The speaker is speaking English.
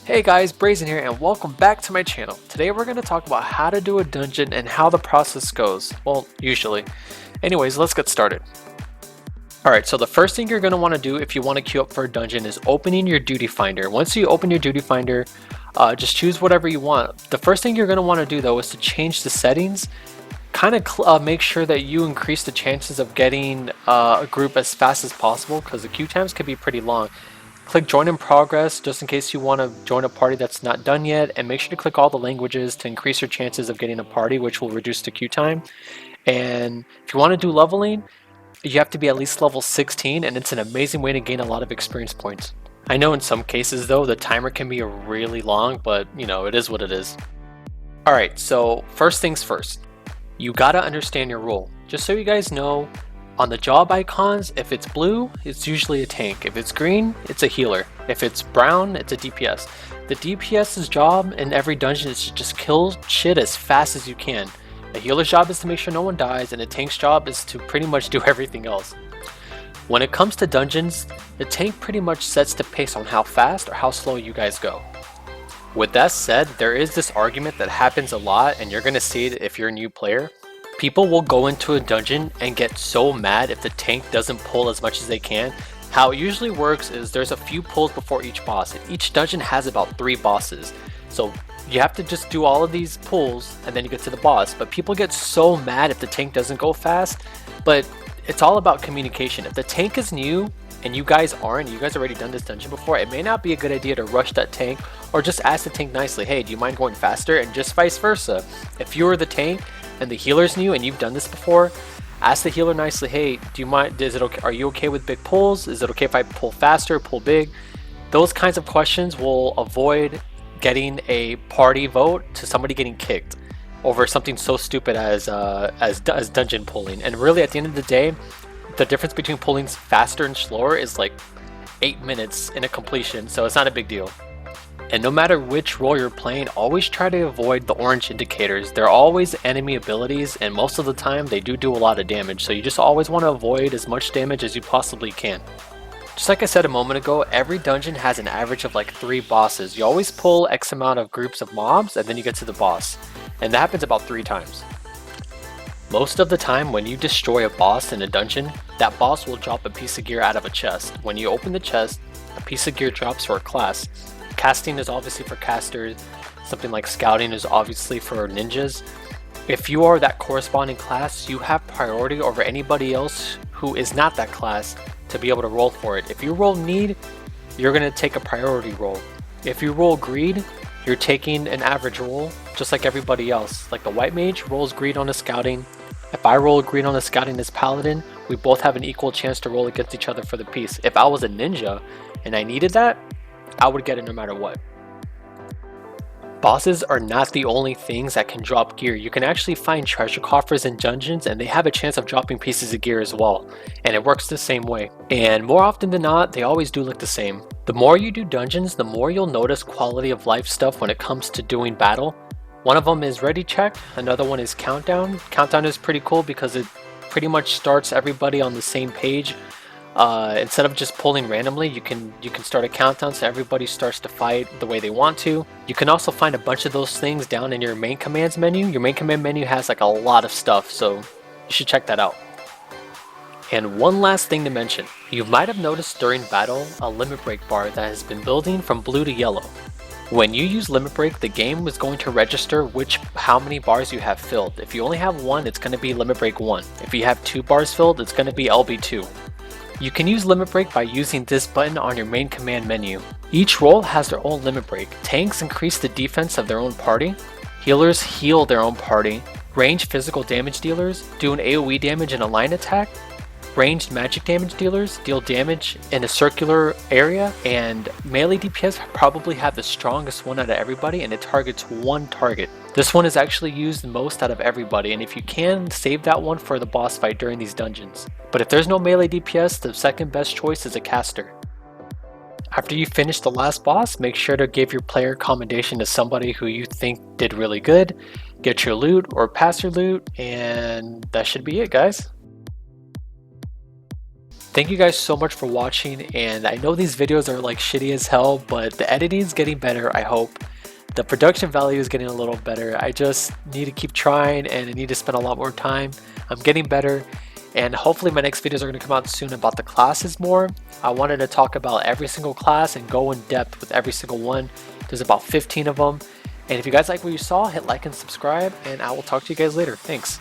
Hey guys, Brazen here and welcome back to my channel. Today we're going to talk about how to do a dungeon and how the process goes. Well, usually. Anyways, let's get started. Alright, so the first thing you're going to want to do if you want to queue up for a dungeon is opening your duty finder. Once you open your duty finder, just choose whatever you want. The first thing you're going to want to do though is to change the settings. Kind of make sure that you increase the chances of getting a group as fast as possible because the queue times can be pretty long. Click join in progress just in case you want to join a party that's not done yet, and make sure to click all the languages to increase your chances of getting a party, which will reduce the queue time. And if you want to do leveling, you have to be at least level 16, and it's an amazing way to gain a lot of experience points. I know in some cases though the timer can be really long, but you know, it is what it is. Alright, so first things first, you gotta understand your role. Just so you guys know, on the job icons, if it's blue, it's usually a tank. If it's green, it's a healer. If it's brown, it's a DPS. The DPS's job in every dungeon is to just kill shit as fast as you can. A healer's job is to make sure no one dies, and a tank's job is to pretty much do everything else. When it comes to dungeons, the tank pretty much sets the pace on how fast or how slow you guys go. With that said, there is this argument that happens a lot, and you're gonna see it if you're a new player. People will go into a dungeon and get so mad if the tank doesn't pull as much as they can. How it usually works is there's a few pulls before each boss, and each dungeon has about 3 bosses. So you have to just do all of these pulls and then you get to the boss. But people get so mad if the tank doesn't go fast, but it's all about communication. If the tank is new and you guys aren't, you guys already done this dungeon before, it may not be a good idea to rush that tank, or just ask the tank nicely, hey, do you mind going faster? And just vice versa. If you're the tank and the healer's new and you've done this before, ask the healer nicely, hey, do you mind, is it okay, are you okay with big pulls? Is it okay if I pull faster, pull big? Those kinds of questions will avoid getting a party vote to somebody getting kicked over something so stupid as dungeon pulling. And really at the end of the day, the difference between pulling faster and slower is like 8 minutes in a completion, so it's not a big deal. And no matter which role you're playing, always try to avoid the orange indicators. They're always enemy abilities, and most of the time they do a lot of damage, so you just always want to avoid as much damage as you possibly can. Just like I said a moment ago, every dungeon has an average of like 3 bosses. You always pull X amount of groups of mobs and then you get to the boss, and that happens about 3 times. Most of the time when you destroy a boss in a dungeon, that boss will drop a piece of gear out of a chest. When you open the chest, a piece of gear drops for a class. Casting is obviously for casters, something like scouting is obviously for ninjas. If you are that corresponding class, you have priority over anybody else who is not that class to be able to roll for it. If you roll need, you're going to take a priority roll. If you roll greed, you're taking an average roll, just like everybody else. Like the white mage rolls greed on a scouting. If I roll greed on a scouting as paladin, we both have an equal chance to roll against each other for the piece. If I was a ninja and I needed that, I would get it no matter what. Bosses are not the only things that can drop gear. You can actually find treasure coffers in dungeons and they have a chance of dropping pieces of gear as well. And it works the same way. And more often than not, they always do look the same. The more you do dungeons, the more you'll notice quality of life stuff when it comes to doing battle. One of them is ready check, another one is countdown. Countdown is pretty cool because it pretty much starts everybody on the same page. Instead of just pulling randomly, you can start a countdown so everybody starts to fight the way they want to. You can also find a bunch of those things down in your main commands menu. Your main command menu has like a lot of stuff, so you should check that out. And one last thing to mention, you might have noticed during battle a limit break bar that has been building from blue to yellow. When you use limit break, the game is going to register how many bars you have filled. If you only have 1, it's going to be limit break 1. If you have 2 bars filled, it's going to be LB2. You can use limit break by using this button on your main command menu. Each role has their own limit break. Tanks increase the defense of their own party. Healers heal their own party. Ranged physical damage dealers do an AoE damage in a line attack. Ranged magic damage dealers deal damage in a circular area, and melee DPS probably have the strongest one out of everybody, and it targets 1 target. This one is actually used most out of everybody, and if you can, save that one for the boss fight during these dungeons. But if there's no melee DPS, the second best choice is a caster. After you finish the last boss, make sure to give your player commendation to somebody who you think did really good, get your loot or pass your loot, and that should be it, guys. Thank you guys so much for watching, and I know these videos are like shitty as hell, but the editing is getting better, I hope. The production value is getting a little better. I just need to keep trying and I need to spend a lot more time. I'm getting better, and hopefully my next videos are going to come out soon about the classes more. I wanted to talk about every single class and go in depth with every single one. There's about 15 of them. And if you guys like what you saw, hit like and subscribe, and I will talk to you guys later. Thanks.